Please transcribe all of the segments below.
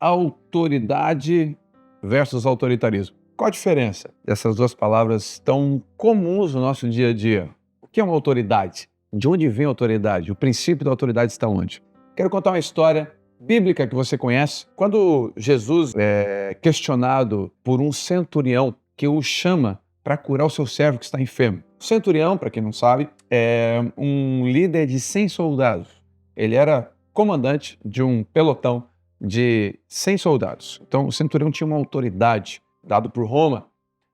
Autoridade versus autoritarismo. Qual a diferença dessas duas palavras tão comuns no nosso dia a dia? O que é uma autoridade? De onde vem a autoridade? O princípio da autoridade está onde? Quero contar uma história bíblica que você conhece. Quando Jesus é questionado por um centurião que o chama para curar o seu servo que está enfermo. O centurião, para quem não sabe, é um líder de 100 soldados. Ele era comandante de um pelotão de 100 soldados. Então, o centurião tinha uma autoridade dada por Roma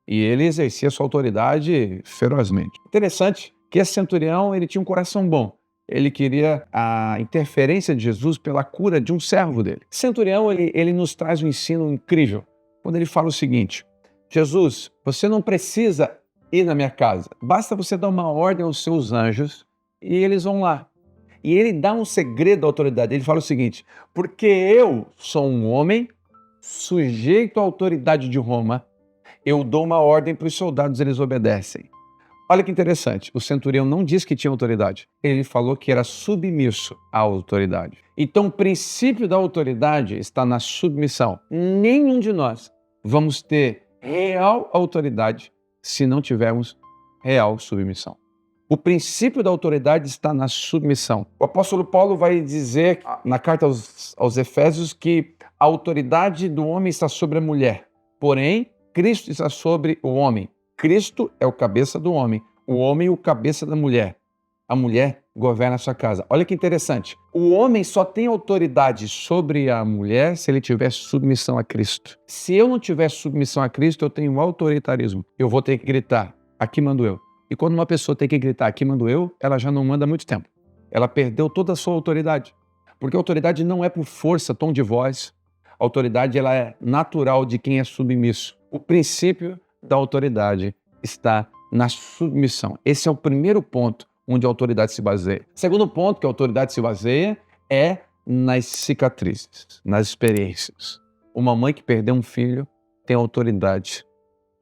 e ele exercia sua autoridade ferozmente. Interessante que esse centurião ele tinha um coração bom. Ele queria a interferência de Jesus pela cura de um servo dele. O centurião ele nos traz um ensino incrível quando ele fala o seguinte: Jesus, você não precisa ir na minha casa. Basta você dar uma ordem aos seus anjos e eles vão lá. E ele dá um segredo da autoridade. Ele fala o seguinte: porque eu sou um homem sujeito à autoridade de Roma, eu dou uma ordem para os soldados, eles obedecem. Olha que interessante, o centurião não disse que tinha autoridade, ele falou que era submisso à autoridade. Então o princípio da autoridade está na submissão. Nenhum de nós vamos ter real autoridade se não tivermos real submissão. O princípio da autoridade está na submissão. O apóstolo Paulo vai dizer na carta aos Efésios que a autoridade do homem está sobre a mulher, porém Cristo está sobre o homem. Cristo é o cabeça do homem, o homem o cabeça da mulher. A mulher governa a sua casa. Olha que interessante. O homem só tem autoridade sobre a mulher se ele tiver submissão a Cristo. Se eu não tiver submissão a Cristo, eu tenho autoritarismo. Eu vou ter que gritar, aqui mando eu. E quando uma pessoa tem que gritar, aqui mando eu, ela já não manda há muito tempo. Ela perdeu toda a sua autoridade. Porque a autoridade não é por força, tom de voz. A autoridade ela é natural de quem é submisso. O princípio da autoridade está na submissão. Esse é o primeiro ponto onde a autoridade se baseia. O segundo ponto que a autoridade se baseia é nas cicatrizes, nas experiências. Uma mãe que perdeu um filho tem autoridade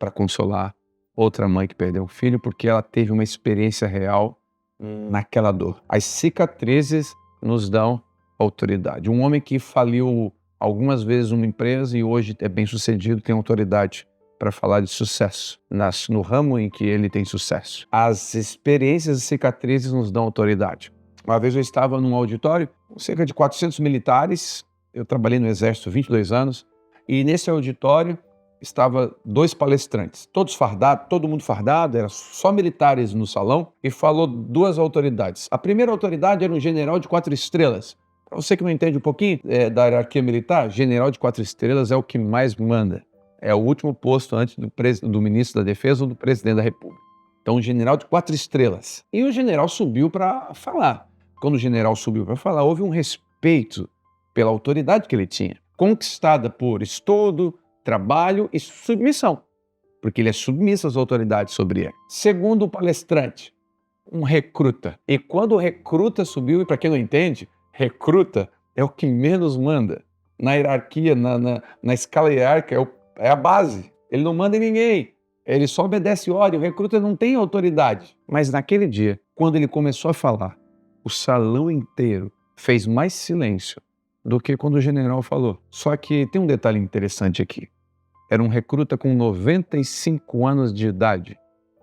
para consolar outra mãe que perdeu um filho porque ela teve uma experiência real naquela dor. As cicatrizes nos dão autoridade. Um homem que faliu algumas vezes uma empresa e hoje é bem sucedido tem autoridade para falar de sucesso, no ramo em que ele tem sucesso. As experiências e cicatrizes nos dão autoridade. Uma vez eu estava num auditório, com cerca de 400 militares, eu trabalhei no Exército há 22 anos, e nesse auditório estava 2 palestrantes, todos fardados, todo mundo fardado, eram só militares no salão, e falou 2 autoridades. A primeira autoridade era um general de 4 estrelas. Para você que não entende um pouquinho da hierarquia militar, general de 4 estrelas é o que mais manda. É o último posto antes do ministro da Defesa ou do presidente da República. Então, um general de 4 estrelas. E o general subiu para falar. Quando o general subiu para falar, houve um respeito pela autoridade que ele tinha, conquistada por estudo, trabalho e submissão, porque ele é submisso às autoridades sobre ele. Segundo o palestrante, um recruta. E quando o recruta subiu, e para quem não entende, recruta é o que menos manda. Na hierarquia, na escala hierárquica, é a base. Ele não manda em ninguém. Ele só obedece ordem. O recruta não tem autoridade. Mas naquele dia, quando ele começou a falar, o salão inteiro fez mais silêncio do que quando o general falou. Só que tem um detalhe interessante aqui. Era um recruta com 95 anos de idade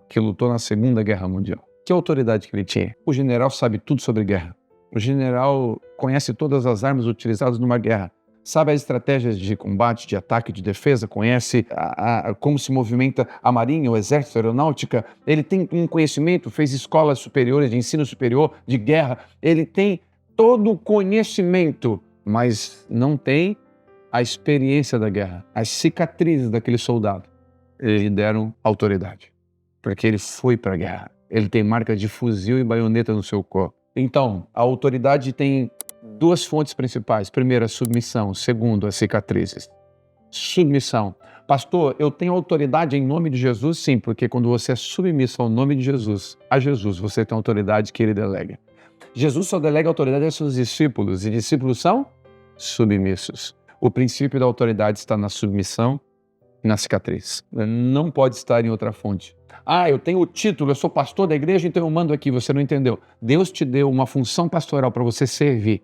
que lutou na Segunda Guerra Mundial. Que autoridade que ele tinha? O general sabe tudo sobre guerra. O general conhece todas as armas utilizadas numa guerra. Sabe as estratégias de combate, de ataque, de defesa, conhece como se movimenta a marinha, o exército, a aeronáutica. Ele tem um conhecimento, fez escolas superiores, de ensino superior, de guerra. Ele tem todo o conhecimento, mas não tem a experiência da guerra. As cicatrizes daquele soldado lhe deram autoridade, porque ele foi para a guerra. Ele tem marca de fuzil e baioneta no seu corpo. Então, a autoridade tem 2 fontes principais. Primeiro, a submissão. Segundo, as cicatrizes. Submissão. Pastor, eu tenho autoridade em nome de Jesus? Sim, porque quando você é submisso ao nome de Jesus, a Jesus, você tem autoridade que ele delega. Jesus só delega autoridade aos seus discípulos, e discípulos são submissos. O princípio da autoridade está na submissão na cicatriz. Não pode estar em outra fonte. Eu tenho o título, eu sou pastor da igreja, então eu mando aqui. Você não entendeu. Deus te deu uma função pastoral para você servir.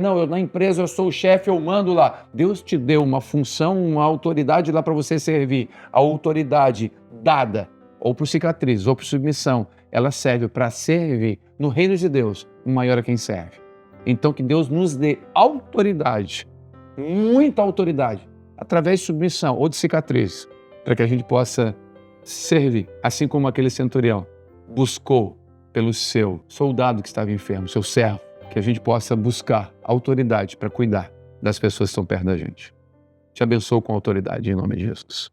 Não, na empresa eu sou o chefe, eu mando lá. Deus te deu uma função, uma autoridade lá para você servir. A autoridade dada, ou por cicatriz, ou por submissão, ela serve para servir no reino de Deus, o maior é quem serve. Então que Deus nos dê autoridade, muita autoridade, através de submissão ou de cicatriz, para que a gente possa servir, assim como aquele centurião buscou pelo seu soldado que estava enfermo, seu servo, que a gente possa buscar autoridade para cuidar das pessoas que estão perto da gente. Te abençoo com autoridade em nome de Jesus.